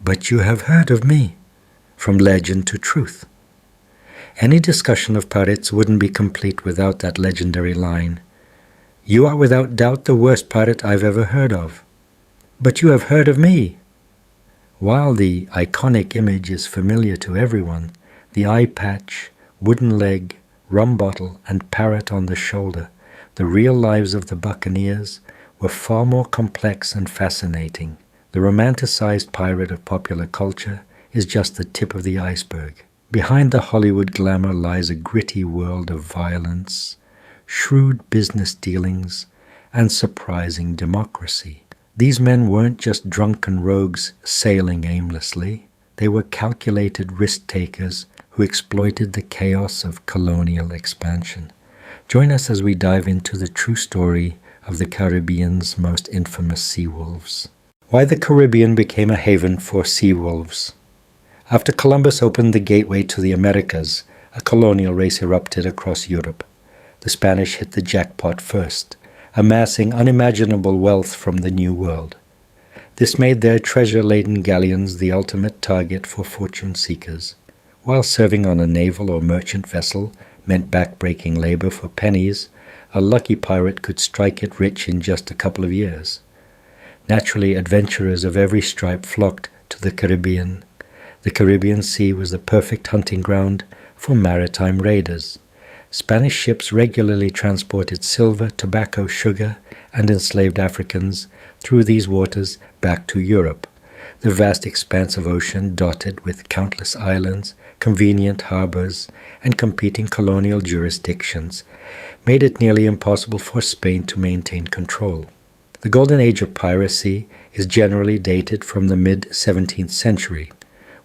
But you have heard of me, from legend to truth. Any discussion of pirates wouldn't be complete without that legendary line. You are without doubt the worst pirate I've ever heard of. But you have heard of me. While the iconic image is familiar to everyone, the eye patch, wooden leg, rum bottle, and parrot on the shoulder, the real lives of the buccaneers, were far more complex and fascinating. The romanticized pirate of popular culture is just the tip of the iceberg. Behind the Hollywood glamour lies a gritty world of violence, shrewd business dealings, and surprising democracy. These men weren't just drunken rogues sailing aimlessly. They were calculated risk-takers who exploited the chaos of colonial expansion. Join us as we dive into the true story of the Caribbean's most infamous sea wolves. Why the Caribbean became a haven for sea wolves. After Columbus opened the gateway to the Americas, a colonial race erupted across Europe. The Spanish hit the jackpot first, amassing unimaginable wealth from the New World. This made their treasure-laden galleons the ultimate target for fortune seekers. While serving on a naval or merchant vessel meant back-breaking labor for pennies, a lucky pirate could strike it rich in just a couple of years. Naturally, adventurers of every stripe flocked to the Caribbean. The Caribbean Sea was the perfect hunting ground for maritime raiders. Spanish ships regularly transported silver, tobacco, sugar, and enslaved Africans through these waters back to Europe. The vast expanse of ocean, dotted with countless islands, convenient harbors, and competing colonial jurisdictions, made it nearly impossible for Spain to maintain control. The Golden Age of Piracy is generally dated from the mid-17th century,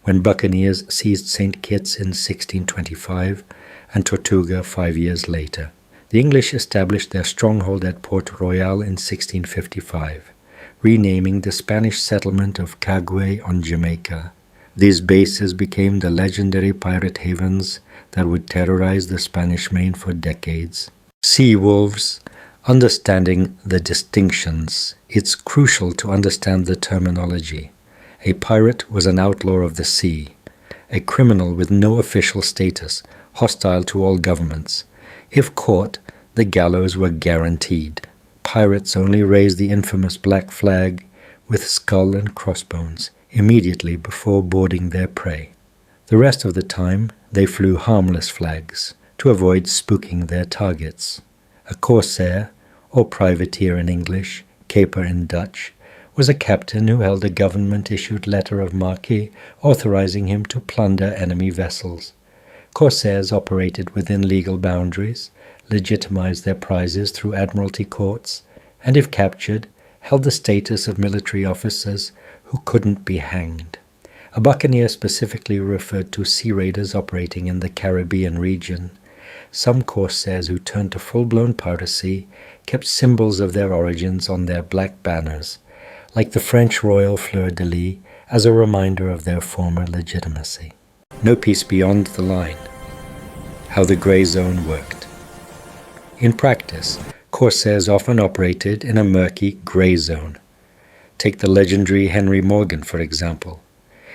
when buccaneers seized St. Kitts in 1625 and Tortuga 5 years later. The English established their stronghold at Port Royal in 1655, renaming the Spanish settlement of Caguay on Jamaica. These bases became the legendary pirate havens that would terrorize the Spanish Main for decades. Sea wolves. Understanding the distinctions. It's crucial to understand the terminology. A pirate was an outlaw of the sea, a criminal with no official status, hostile to all governments. If caught, the gallows were guaranteed. Pirates only raised the infamous black flag with skull and crossbones immediately before boarding their prey. The rest of the time, they flew harmless flags to avoid spooking their targets. A corsair, or privateer in English, caper in Dutch, was a captain who held a government-issued letter of marque authorizing him to plunder enemy vessels. Corsairs operated within legal boundaries, legitimized their prizes through admiralty courts, and if captured, held the status of military officers who couldn't be hanged. A buccaneer specifically referred to sea raiders operating in the Caribbean region. Some corsairs who turned to full-blown piracy kept symbols of their origins on their black banners, like the French royal fleur-de-lis, as a reminder of their former legitimacy. No peace beyond the line. How the gray zone worked. In practice, corsairs often operated in a murky gray zone. Take the legendary Henry Morgan, for example.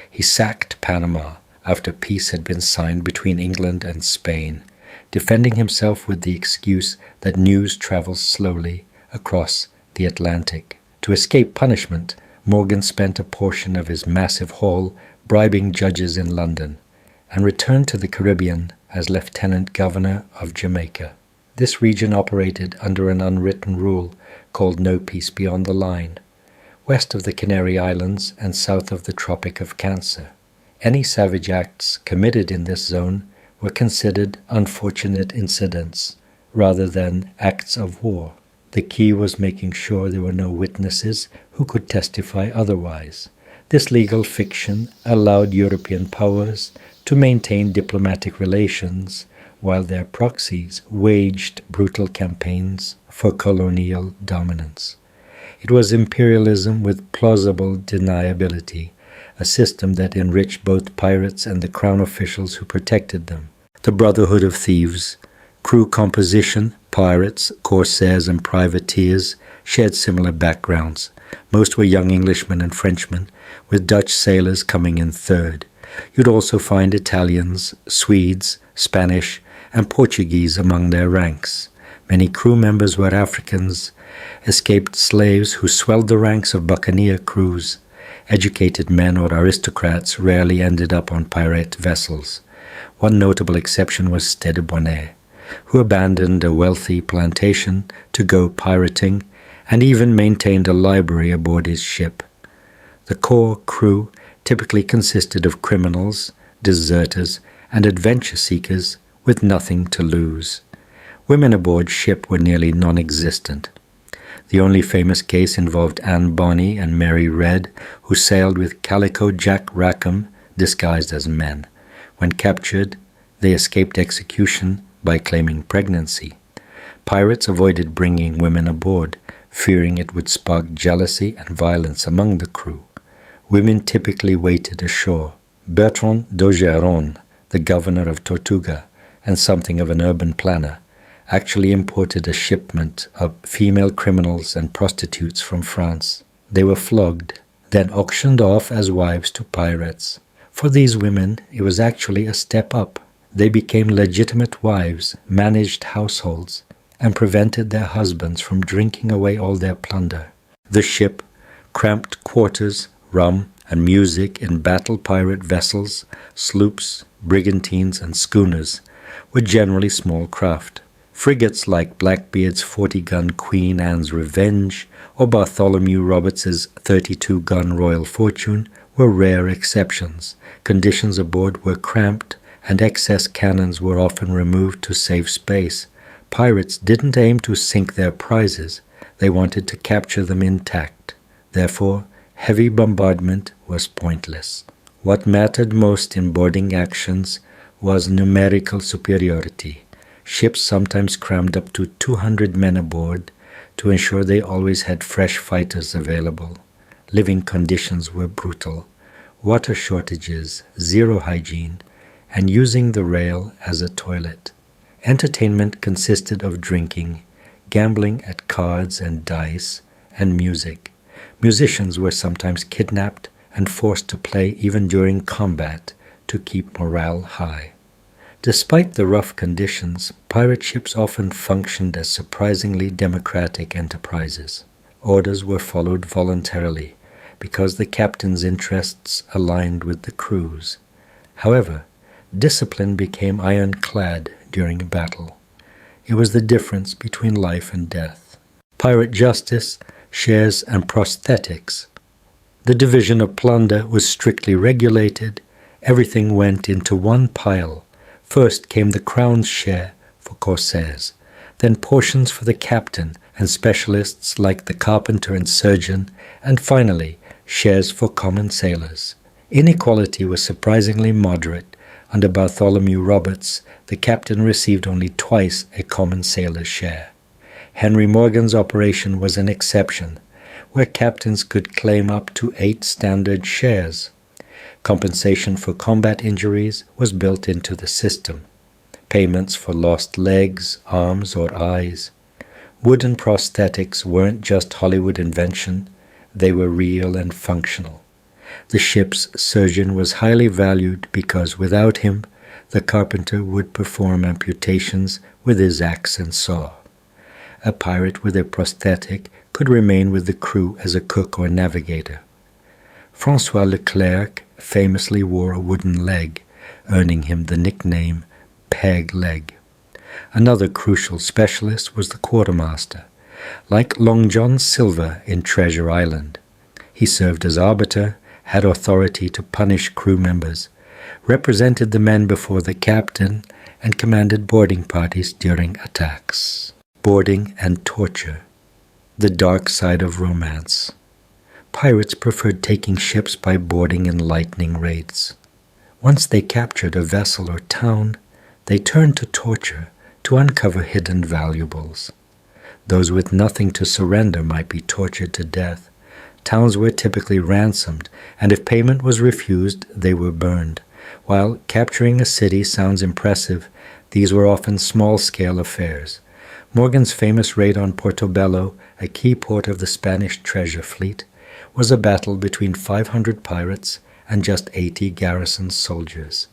He sacked Panama after peace had been signed between England and Spain, defending himself with the excuse that news travels slowly across the Atlantic. To escape punishment, Morgan spent a portion of his massive haul bribing judges in London, and returned to the Caribbean as Lieutenant Governor of Jamaica. This region operated under an unwritten rule called no peace beyond the line, west of the Canary Islands and south of the Tropic of Cancer. Any savage acts committed in this zone were considered unfortunate incidents rather than acts of war. The key was making sure there were no witnesses who could testify otherwise. This legal fiction allowed European powers to maintain diplomatic relations while their proxies waged brutal campaigns for colonial dominance. It was imperialism with plausible deniability, a system that enriched both pirates and the crown officials who protected them. The Brotherhood of Thieves. Crew composition, pirates, corsairs, and privateers shared similar backgrounds. Most were young Englishmen and Frenchmen, with Dutch sailors coming in third. You'd also find Italians, Swedes, Spanish, and Portuguese among their ranks. Many crew members were Africans, escaped slaves who swelled the ranks of buccaneer crews. Educated men or aristocrats rarely ended up on pirate vessels. One notable exception was Bonny, who abandoned a wealthy plantation to go pirating and even maintained a library aboard his ship. The core crew typically consisted of criminals, deserters, and adventure seekers with nothing to lose. Women aboard ship were nearly non-existent. The only famous case involved Anne Bonny and Mary Red, who sailed with Calico Jack Rackham disguised as men. When captured, they escaped execution by claiming pregnancy. Pirates avoided bringing women aboard, fearing it would spark jealousy and violence among the crew. Women typically waited ashore. Bertrand d'Ogeron, the governor of Tortuga and something of an urban planner, actually imported a shipment of female criminals and prostitutes from France. They were flogged, then auctioned off as wives to pirates. For these women, it was actually a step up. They became legitimate wives, managed households, and prevented their husbands from drinking away all their plunder. The ship, cramped quarters, rum, and music in battle pirate vessels, sloops, brigantines, and schooners were generally small craft. Frigates like Blackbeard's 40-gun Queen Anne's Revenge or Bartholomew Roberts's 32-gun Royal Fortune were rare exceptions. Conditions aboard were cramped, and excess cannons were often removed to save space. Pirates didn't aim to sink their prizes. They wanted to capture them intact. Therefore, heavy bombardment was pointless. What mattered most in boarding actions was numerical superiority. Ships sometimes crammed up to 200 men aboard to ensure they always had fresh fighters available. Living conditions were brutal. Water shortages, zero hygiene, and using the rail as a toilet. Entertainment consisted of drinking, gambling at cards and dice, and music. Musicians were sometimes kidnapped and forced to play even during combat to keep morale high. Despite the rough conditions, pirate ships often functioned as surprisingly democratic enterprises. Orders were followed voluntarily because the captain's interests aligned with the crew's. However, discipline became ironclad during a battle. It was the difference between life and death. Pirate justice, shares, and prosthetics. The division of plunder was strictly regulated. Everything went into one pile. First came the crown's share for corsairs, then portions for the captain and specialists like the carpenter and surgeon, and finally shares for common sailors. Inequality was surprisingly moderate. Under Bartholomew Roberts, the captain received only twice a common sailor's share. Henry Morgan's operation was an exception, where captains could claim up to 8 standard shares. Compensation for combat injuries was built into the system. Payments for lost legs, arms, or eyes. Wooden prosthetics weren't just Hollywood invention, they were real and functional. The ship's surgeon was highly valued because without him, the carpenter would perform amputations with his axe and saw. A pirate with a prosthetic could remain with the crew as a cook or navigator. François Leclerc famously wore a wooden leg, earning him the nickname Peg Leg. Another crucial specialist was the quartermaster, like Long John Silver in Treasure Island. He served as arbiter, had authority to punish crew members, represented the men before the captain, and commanded boarding parties during attacks. Boarding and torture. The dark side of romance. Pirates preferred taking ships by boarding in lightning raids. Once they captured a vessel or town, they turned to torture to uncover hidden valuables. Those with nothing to surrender might be tortured to death. Towns were typically ransomed, and if payment was refused, they were burned. While capturing a city sounds impressive, these were often small-scale affairs. Morgan's famous raid on Portobello, a key port of the Spanish treasure fleet, was a battle between 500 pirates and just 80 garrison soldiers.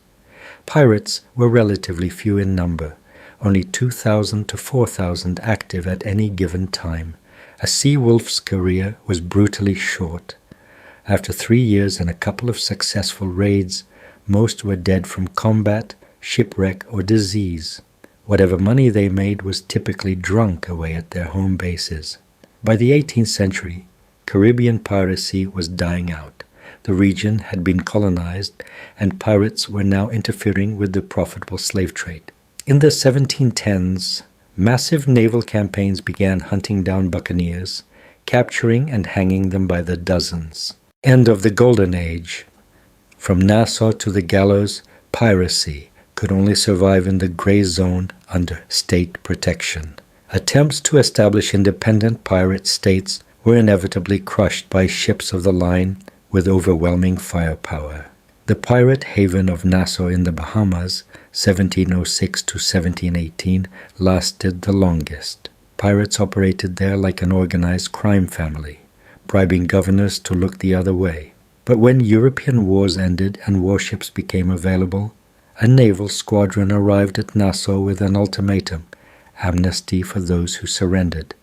Pirates were relatively few in number, only 2,000 to 4,000 active at any given time. A sea wolf's career was brutally short. After 3 years and a couple of successful raids, most were dead from combat, shipwreck, or disease. Whatever money they made was typically drunk away at their home bases. By the 18th century, Caribbean piracy was dying out. The region had been colonized, and pirates were now interfering with the profitable slave trade. In the 1710s, massive naval campaigns began hunting down buccaneers, capturing and hanging them by the dozens. End of the Golden Age. From Nassau to the gallows, piracy could only survive in the gray zone under state protection. Attempts to establish independent pirate states were inevitably crushed by ships of the line with overwhelming firepower. The pirate haven of Nassau in the Bahamas, 1706 to 1718, lasted the longest. Pirates operated there like an organized crime family, bribing governors to look the other way. But when European wars ended and warships became available, a naval squadron arrived at Nassau with an ultimatum: amnesty for those who surrendered,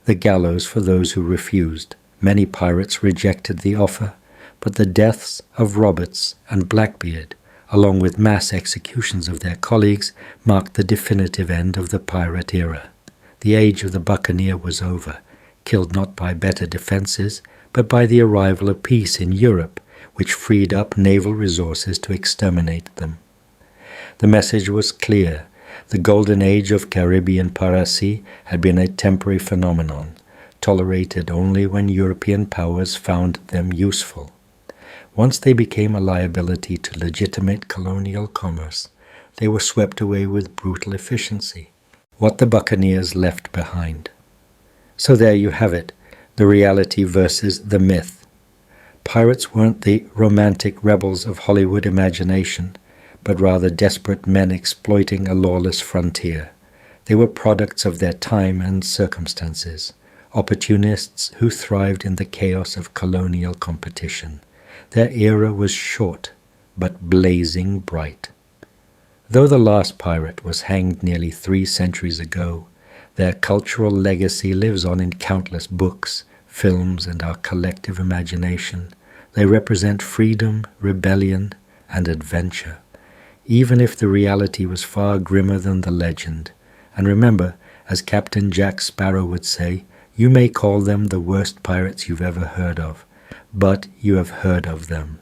the gallows for those who refused. Many pirates rejected the offer, but the deaths of Roberts and Blackbeard, along with mass executions of their colleagues, marked the definitive end of the pirate era. The age of the buccaneer was over, killed not by better defenses, but by the arrival of peace in Europe, which freed up naval resources to exterminate them. The message was clear. The Golden Age of Caribbean piracy had been a temporary phenomenon, tolerated only when European powers found them useful. Once they became a liability to legitimate colonial commerce, they were swept away with brutal efficiency. What the buccaneers left behind. So there you have it, the reality versus the myth. Pirates weren't the romantic rebels of Hollywood imagination, but rather desperate men exploiting a lawless frontier. They were products of their time and circumstances, opportunists who thrived in the chaos of colonial competition. Their era was short, but blazing bright. Though the last pirate was hanged nearly 3 centuries ago, their cultural legacy lives on in countless books, films, and our collective imagination. They represent freedom, rebellion, and adventure, even if the reality was far grimmer than the legend. And remember, as Captain Jack Sparrow would say, you may call them the worst pirates you've ever heard of, but you have heard of them.